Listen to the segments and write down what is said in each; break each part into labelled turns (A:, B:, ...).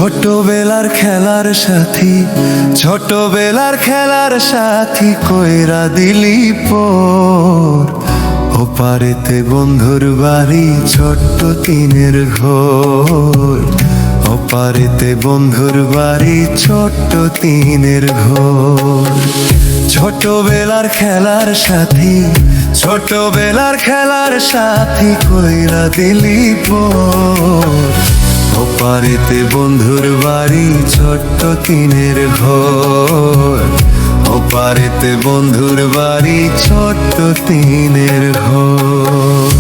A: ছোটবেলার খেলার সাথী, ছোটবেলার খেলার সাথী কইরা দিলি পর। ওপারেতে বন্ধুর বাড়ি ছোট্ট টিনের ঘর, ওপারেতে বন্ধুর বাড়ি ছোট্ট টিনের ঘর। ছোটবেলার খেলার সাথী, ছোটবেলার খেলার সাথী কইরা দিলি পর। ওপারেতে বন্ধুর বাড়ি ছোট্ট টিনের ঘর, ওপারেতে বন্ধুর বাড়ি ছোট্ট টিনের ঘর।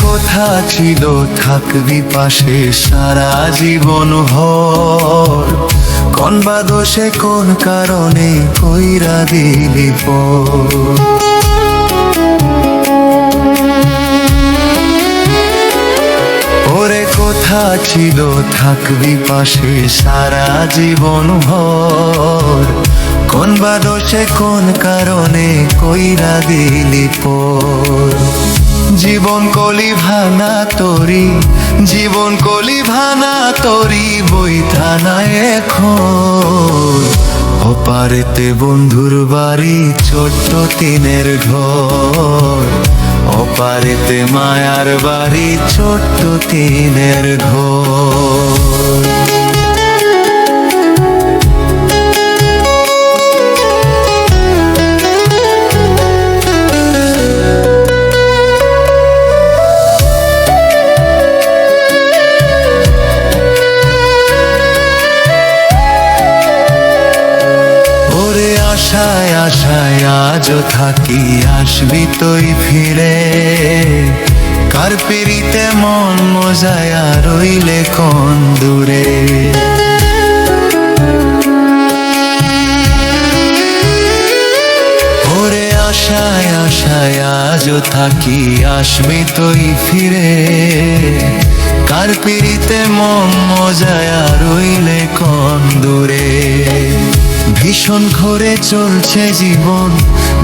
A: কথা ছিল থাকবি পাশে সারা জীবন ভর, কোন বা দোষে কোন কারণে কইরা দিলি পর। ওরে কথা ছিল থাকবি পাশে সারা জীবন ভর, কোন বা দোষে কোন কারণে কইরা দিলি পর। জীবন কলি ভানা তরি, জীবন কলি ভানা তরি বইথা না এখন। ওপারেতে বন্ধুর বাড়ি ছোট্ট টিনের ঘর, ওপারেতে মায়ার বাড়ি ছোট্ট টিনের ঘর। আশায় আশায় আজও থাকি আসবি তুই ফিরে, কার পিড়িতে মন মজায়া রইলে কোন দূরে। ওরে আশায় আশায় আজও থাকি আসবি তুই ফিরে, কার পিড়িতে মন মজায়া রইলে কোন দূরে। ভীষণ ঘরে চলছে জীবন,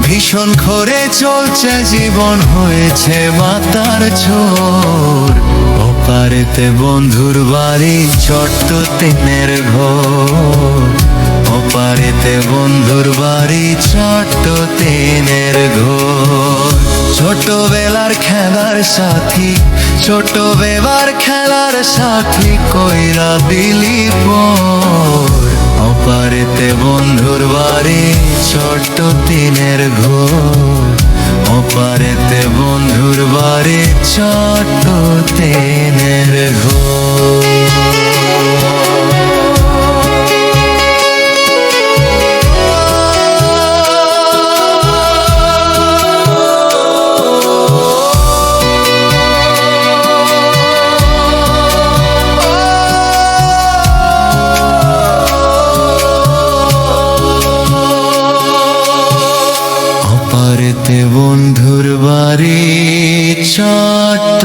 A: ভীষণ ঘরে চলছে জীবন হয়েছে মাতার ছোর। ওপারেতে বন্ধুর বাড়ি ছোট্ট টিনের ঘর, ওপারেতে বন্ধুর বাড়ি ছোট্ট টিনের ঘর। ছোটবেলার খেলার সাথী, ছোটবেলার খেলার সাথী কইরা দিলি পর। ওপারেতে বন্ধুর বাড়ি ছোট্ট টিনের ঘর, ওপারেতে বন্ধুর বাড়ি ছোট্ট টিনের ঘর। ওপারেতে বন্ধুর বাড়ি ছোট্ট